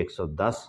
110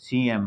CM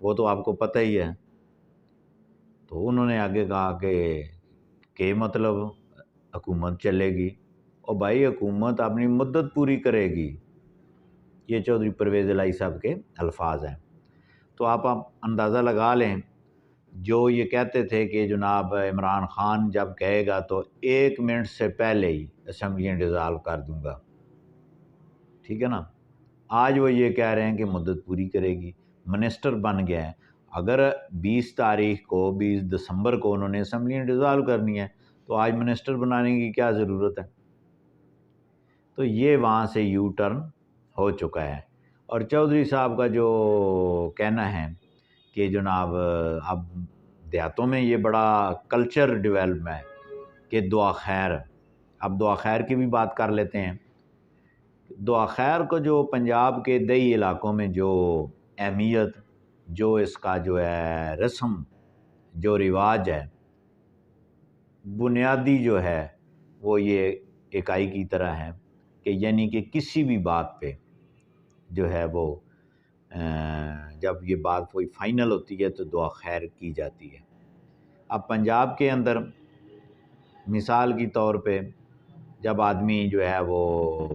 وہ تو آپ کو پتہ ہی ہے۔ تو انہوں نے آگے کہا کہ مطلب حکومت چلے گی، اور بھائی حکومت اپنی مدت پوری کرے گی، یہ چودھری پرویز الہی صاحب کے الفاظ ہیں۔ تو آپ اندازہ لگا لیں، جو یہ کہتے تھے کہ جناب عمران خان جب کہے گا تو 1 منٹ سے پہلے ہی اسمبلیاں ڈیزالو کر دوں گا، ٹھیک ہے نا، آج وہ یہ کہہ رہے ہیں کہ مدت پوری کرے گی، منسٹر بن گیا ہے۔ اگر 20 دسمبر کو انہوں نے اسمبلیاں ڈیزالو کرنی ہے تو آج منسٹر بنانے کی کیا ضرورت ہے؟ تو یہ وہاں سے یو ٹرن ہو چکا ہے۔ اور چودھری صاحب کا جو کہنا ہے کہ جناب اب دیہاتوں میں یہ بڑا کلچر ڈیولپ ہے کہ دعا خیر، اب دعا خیر کی بھی بات کر لیتے ہیں۔ دعا خیر کو جو پنجاب کے دیہی علاقوں میں جو اہمیت، جو اس کا جو ہے رسم، جو رواج ہے، بنیادی جو ہے وہ یہ اکائی کی طرح ہے کہ یعنی کہ کسی بھی بات پہ جو ہے وہ جب یہ بات کوئی فائنل ہوتی ہے تو دعا خیر کی جاتی ہے۔ اب پنجاب کے اندر مثال کی طور پہ جب آدمی جو ہے وہ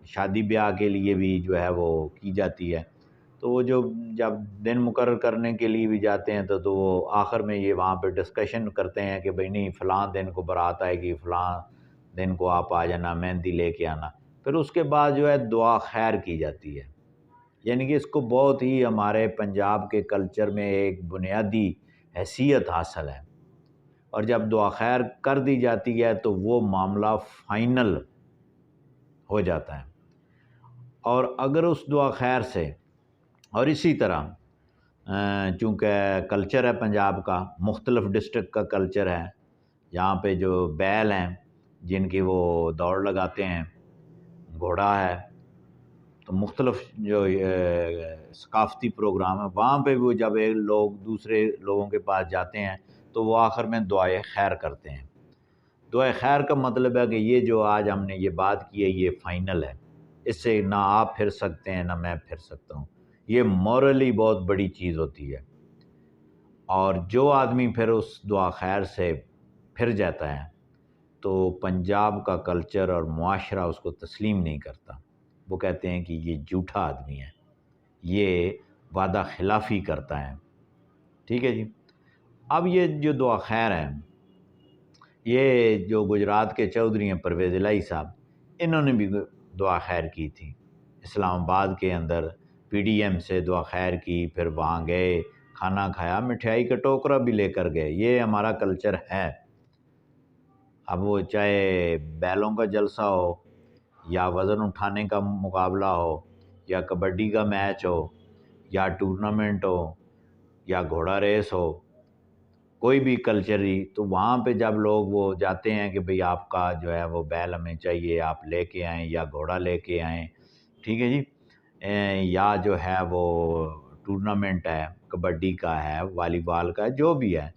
شادی بیاہ کے لیے بھی جو ہے وہ کی جاتی ہے، تو وہ جب دن مقرر کرنے کے لیے بھی جاتے ہیں تو وہ آخر میں یہ وہاں پہ ڈسکشن کرتے ہیں کہ بھئی نہیں فلاں دن کو بارات آئے گی، فلاں دن کو آپ آ جانا، مہندی لے کے آنا، پھر اس کے بعد جو ہے دعا خیر کی جاتی ہے۔ یعنی کہ اس کو بہت ہی ہمارے پنجاب کے کلچر میں ایک بنیادی حیثیت حاصل ہے، اور جب دعا خیر کر دی جاتی ہے تو وہ معاملہ فائنل ہو جاتا ہے۔ اور اگر اس دعا خیر سے، اور اسی طرح چونکہ کلچر ہے پنجاب کا، مختلف ڈسٹرکٹ کا کلچر ہے، یہاں پہ جو بیل ہیں جن کی وہ دوڑ لگاتے ہیں، گھوڑا ہے، تو مختلف جو ثقافتی پروگرام ہے وہاں پہ بھی جب ایک لوگ دوسرے لوگوں کے پاس جاتے ہیں تو وہ آخر میں دعائے خیر کرتے ہیں۔ دعائے خیر کا مطلب ہے کہ یہ جو آج ہم نے یہ بات کی ہے یہ فائنل ہے، اس سے نہ آپ پھر سکتے ہیں نہ میں پھر سکتا ہوں، یہ مورلی بہت بڑی چیز ہوتی ہے۔ اور جو آدمی پھر اس دعا خیر سے پھر جاتا ہے تو پنجاب کا کلچر اور معاشرہ اس کو تسلیم نہیں کرتا، وہ کہتے ہیں کہ یہ جھوٹا آدمی ہے، یہ وعدہ خلافی کرتا ہے، ٹھیک ہے جی۔ اب یہ جو دعا خیر ہے، یہ جو گجرات کے چودھری ہیں پرویز الہی صاحب، انہوں نے بھی دعا خیر کی تھی، اسلام آباد کے اندر پی ڈی ایم سے دعا خیر کی، پھر وہاں گئے، کھانا کھایا، مٹھائی کا ٹوکرا بھی لے کر گئے، یہ ہمارا کلچر ہے۔ اب وہ چاہے بیلوں کا جلسہ ہو، یا وزن اٹھانے کا مقابلہ ہو، یا کبڈی کا میچ ہو، یا ٹورنامنٹ ہو، یا گھوڑا ریس ہو، کوئی بھی کلچری، تو وہاں پہ جب لوگ وہ جاتے ہیں کہ بھئی آپ کا جو ہے وہ بیل ہمیں چاہیے، آپ لے کے آئیں، یا گھوڑا لے کے آئیں، ٹھیک ہے جی، یا جو ہے وہ ٹورنامنٹ ہے، کبڈی کا ہے، والی بال کا ہے، جو بھی ہے،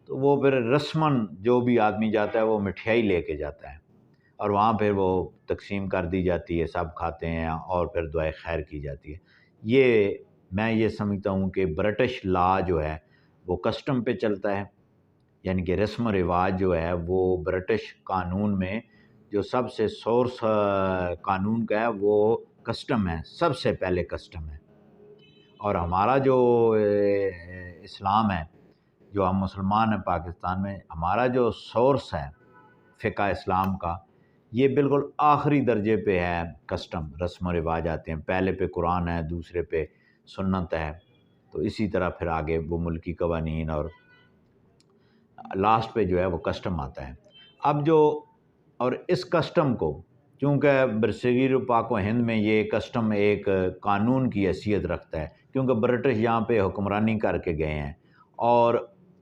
تو وہ پھر رسماً جو بھی آدمی جاتا ہے وہ مٹھائی لے کے جاتا ہے، اور وہاں پھر وہ تقسیم کر دی جاتی ہے، سب کھاتے ہیں، اور پھر دعائے خیر کی جاتی ہے۔ یہ میں یہ سمجھتا ہوں کہ برٹش لا جو ہے وہ کسٹم پہ چلتا ہے، یعنی کہ رسم و رواج جو ہے وہ برٹش قانون میں جو سب سے سورس قانون کا ہے وہ کسٹم ہے، سب سے پہلے کسٹم ہے۔ اور ہمارا جو اسلام ہے، جو ہم مسلمان ہیں پاکستان میں، ہمارا جو سورس ہے فقہ اسلام کا، یہ بالکل آخری درجے پہ ہے کسٹم، رسم و رواج آتے ہیں، پہلے پہ قرآن ہے، دوسرے پہ سنت ہے، تو اسی طرح پھر آگے وہ ملکی قوانین، اور لاسٹ پہ جو ہے وہ کسٹم آتا ہے۔ اب جو، اور اس کسٹم کو چونکہ برصغیر پاک و ہند میں یہ کسٹم ایک قانون کی حیثیت رکھتا ہے، کیونکہ برٹش یہاں پہ حکمرانی کر کے گئے ہیں، اور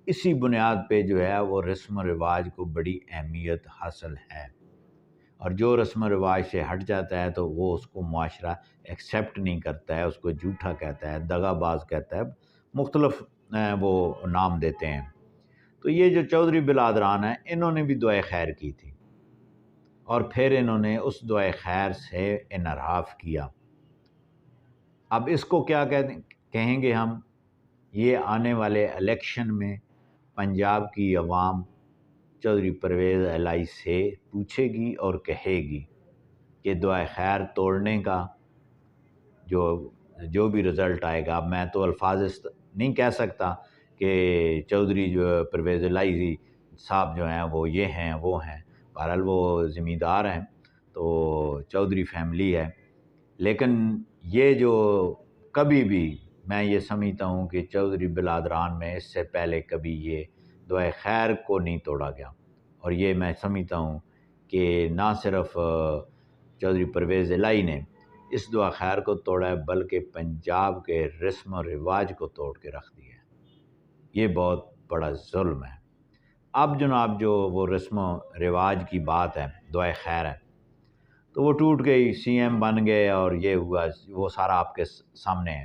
اسی بنیاد پہ جو ہے وہ رسم و رواج کو بڑی اہمیت حاصل ہے، اور جو رسم و رواج سے ہٹ جاتا ہے تو وہ اس کو معاشرہ ایکسیپٹ نہیں کرتا ہے، اس کو جھوٹا کہتا ہے، دغا باز کہتا ہے، مختلف وہ نام دیتے ہیں۔ تو یہ جو چودھری برادران ہیں انہوں نے بھی دعائے خیر کی تھی، اور پھر انہوں نے اس دعائے خیر سے انحراف کیا۔ اب اس کو کیا کہتے ہیں، کہیں گے ہم یہ آنے والے الیکشن میں پنجاب کی عوام چودھری پرویز الہی سے پوچھے گی اور کہے گی کہ دعائے خیر توڑنے کا جو بھی رزلٹ آئے گا. اب میں تو الفاظ نہیں کہہ سکتا کہ چودھری جو پرویز الہی صاحب جو ہیں وہ یہ ہیں وہ ہیں، بہرحال وہ زمیندار ہیں تو چودھری فیملی ہے، لیکن یہ جو کبھی بھی میں یہ سمجھتا ہوں کہ چودھری بلادران میں اس سے پہلے کبھی یہ دعائے خیر کو نہیں توڑا گیا، اور یہ میں سمجھتا ہوں کہ نہ صرف چودھری پرویز الہی نے اس دعا خیر کو توڑا ہے بلکہ پنجاب کے رسم و رواج کو توڑ کے رکھ دیا ہے. یہ بہت بڑا ظلم ہے. اب جناب جو وہ رسم و رواج کی بات ہے، دعائے خیر ہے، تو وہ ٹوٹ گئی، سی ایم بن گئے اور یہ ہوا، وہ سارا آپ کے سامنے ہے.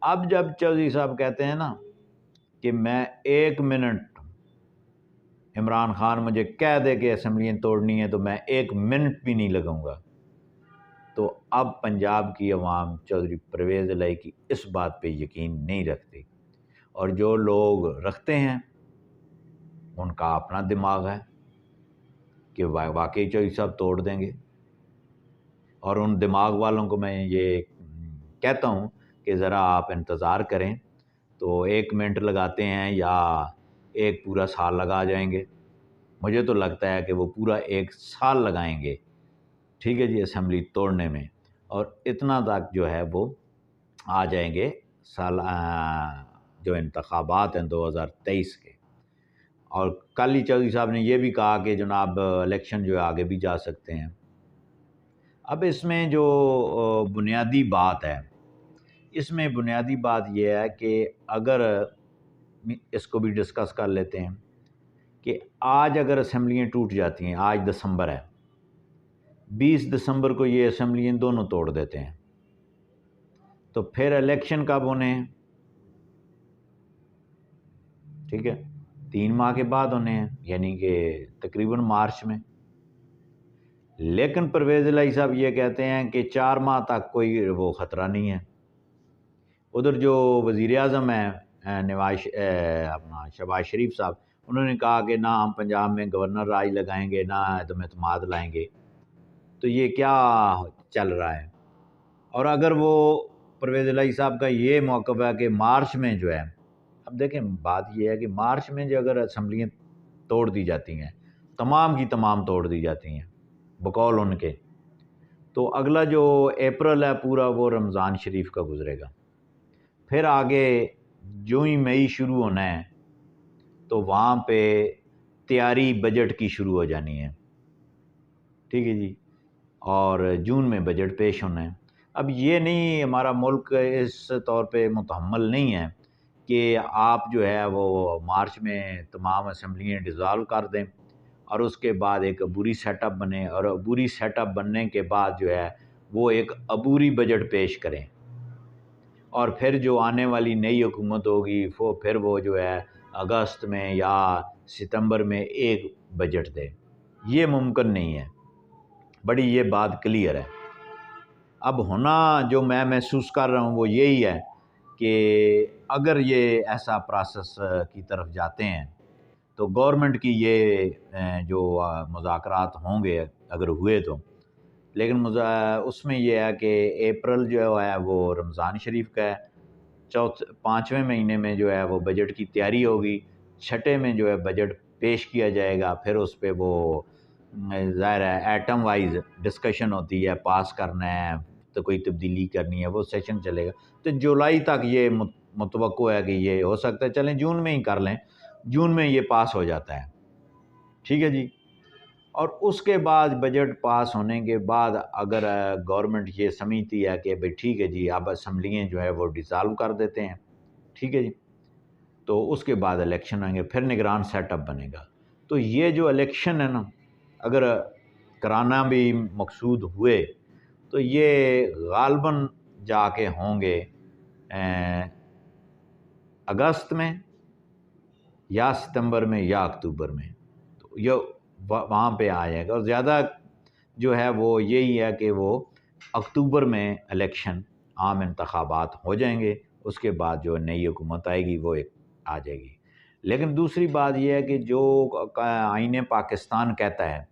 اب جب چودھری صاحب کہتے ہیں نا کہ میں 1 منٹ، عمران خان مجھے کہہ دے کہ اسمبلیاں توڑنی ہے تو میں 1 منٹ بھی نہیں لگاؤں گا، تو اب پنجاب کی عوام چودھری پرویز الہی کی اس بات پہ یقین نہیں رکھتی، اور جو لوگ رکھتے ہیں ان کا اپنا دماغ ہے کہ واقعی چودھری صاحب توڑ دیں گے. اور ان دماغ والوں کو میں یہ کہتا ہوں کہ ذرا آپ انتظار کریں، تو 1 منٹ لگاتے ہیں یا 1 پورا سال لگا جائیں گے. مجھے تو لگتا ہے کہ وہ پورا 1 سال لگائیں گے، ٹھیک ہے جی، اسمبلی توڑنے میں، اور اتنا تک جو ہے وہ آ جائیں گے جو انتخابات ہیں 2023 کے. اور کل ہی چودھری صاحب نے یہ بھی کہا کہ جناب الیکشن جو ہے آگے بھی جا سکتے ہیں. اب اس میں جو بنیادی بات ہے، اس میں بنیادی بات یہ ہے کہ اگر اس کو بھی ڈسکس کر لیتے ہیں کہ آج اگر اسمبلیاں ٹوٹ جاتی ہیں، آج دسمبر ہے، 20 دسمبر کو یہ اسمبلیاں دونوں توڑ دیتے ہیں، تو پھر الیکشن کب ہونے ہیں؟ ٹھیک ہے، 3 ماہ کے بعد ہونے ہیں، یعنی کہ تقریباً مارچ میں. لیکن پرویز الہی صاحب یہ کہتے ہیں کہ 4 ماہ تک کوئی وہ خطرہ نہیں ہے. ادھر جو وزیر اعظم ہیں اپنا شہباز شریف صاحب، انہوں نے کہا کہ نہ ہم پنجاب میں گورنر راج لگائیں گے، نہ عدم اعتماد لائیں گے. تو یہ کیا چل رہا ہے؟ اور اگر وہ پرویز الہی صاحب کا یہ موقف ہے کہ مارچ میں جو ہے، اب دیکھیں بات یہ ہے کہ مارچ میں جو اگر اسمبلیاں توڑ دی جاتی ہیں، تمام کی تمام توڑ دی جاتی ہیں بقول ان کے، تو اگلا جو اپریل ہے پورا وہ رمضان شریف کا گزرے گا. پھر آگے جو ہی مئی شروع ہونا ہے تو وہاں پہ تیاری بجٹ کی شروع ہو جانی ہے، ٹھیک ہے جی، اور جون میں بجٹ پیش ہونا ہے. اب یہ نہیں، ہمارا ملک اس طور پہ متحمل نہیں ہے کہ آپ جو ہے وہ مارچ میں تمام اسمبلیاں ڈیزالو کر دیں اور اس کے بعد ایک عبوری سیٹ اپ بنے، اور عبوری سیٹ اپ بننے کے بعد جو ہے وہ ایک عبوری بجٹ پیش کریں، اور پھر جو آنے والی نئی حکومت ہوگی وہ پھر وہ جو ہے اگست میں یا ستمبر میں ایک بجٹ دے. یہ ممکن نہیں ہے، بڑی یہ بات کلیئر ہے. اب ہونا جو میں محسوس کر رہا ہوں وہ یہی ہے کہ اگر یہ ایسا پروسیس کی طرف جاتے ہیں تو گورنمنٹ کی یہ جو مذاکرات ہوں گے اگر ہوئے تو، لیکن اس میں یہ ہے کہ اپریل جو ہے وہ رمضان شریف کا ہے، 5ویں مہینے میں جو ہے وہ بجٹ کی تیاری ہوگی، 6 میں جو ہے بجٹ پیش کیا جائے گا، پھر اس پہ وہ ظاہر ہے ایٹم وائز ڈسکشن ہوتی ہے، پاس کرنا ہے تو کوئی تبدیلی کرنی ہے، وہ سیشن چلے گا. تو جولائی تک یہ متوقع ہے کہ یہ ہو سکتا ہے، چلیں جون میں ہی کر لیں، جون میں یہ پاس ہو جاتا ہے، ٹھیک ہے جی. اور اس کے بعد بجٹ پاس ہونے کے بعد اگر گورنمنٹ یہ سمجھتی ہے کہ بھئی ٹھیک ہے جی اب اسمبلیاں جو ہے وہ ڈیزالو کر دیتے ہیں، ٹھیک ہے جی، تو اس کے بعد الیکشن آئیں گے، پھر نگران سیٹ اپ بنے گا. تو یہ جو الیکشن ہے نا، اگر کرانا بھی مقصود ہوئے تو یہ غالباً جا کے ہوں گے اگست میں یا ستمبر میں یا اکتوبر میں، تو یہ وہاں پہ آ جائے گا. اور زیادہ جو ہے وہ یہی ہے کہ وہ اکتوبر میں الیکشن عام انتخابات ہو جائیں گے، اس کے بعد جو نئی حکومت آئے گی وہ ایک آ جائے گی۔ لیکن دوسری بات یہ ہے کہ جو آئین پاکستان کہتا ہے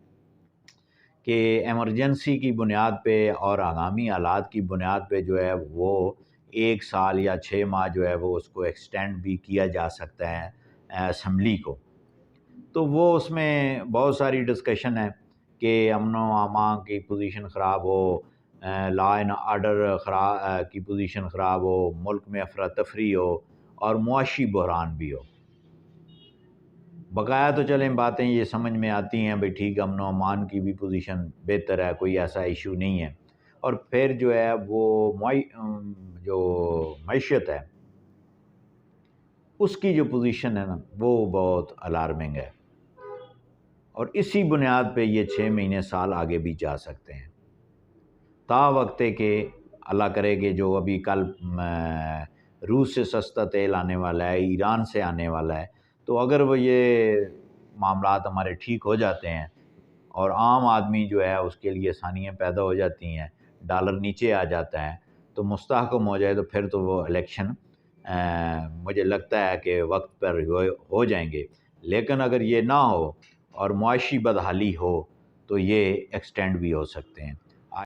کہ ایمرجنسی کی بنیاد پہ اور آگامی حالات کی بنیاد پہ جو ہے وہ 1 سال یا 6 ماہ جو ہے وہ اس کو ایکسٹینڈ بھی کیا جا سکتا ہے اسمبلی کو، تو وہ اس میں بہت ساری ڈسکشن ہے کہ امن و امان کی پوزیشن خراب ہو، لا اینڈ آرڈر کی پوزیشن خراب ہو، ملک میں افراتفری ہو اور معاشی بحران بھی ہو۔ بقایا تو چلیں باتیں یہ سمجھ میں آتی ہیں بھئی ٹھیک امن و امان کی بھی پوزیشن بہتر ہے، کوئی ایسا ایشو نہیں ہے، اور پھر جو ہے وہ جو معیشت ہے اس کی جو پوزیشن ہے نا وہ بہت الارمنگ ہے، اور اسی بنیاد پہ یہ 6 مہینے سال آگے بھی جا سکتے ہیں، تا وقت کہ اللہ کرے کہ جو ابھی کل روس سے سستا تیل آنے والا ہے، ایران سے آنے والا ہے، تو اگر وہ یہ معاملات ہمارے ٹھیک ہو جاتے ہیں اور عام آدمی جو ہے اس کے لیے آسانیاں پیدا ہو جاتی ہیں، ڈالر نیچے آ جاتا ہے تو مستحکم ہو جائے، تو پھر تو وہ الیکشن مجھے لگتا ہے کہ وقت پر ہو جائیں گے۔ لیکن اگر یہ نہ ہو اور معاشی بدحالی ہو تو یہ ایکسٹینڈ بھی ہو سکتے ہیں۔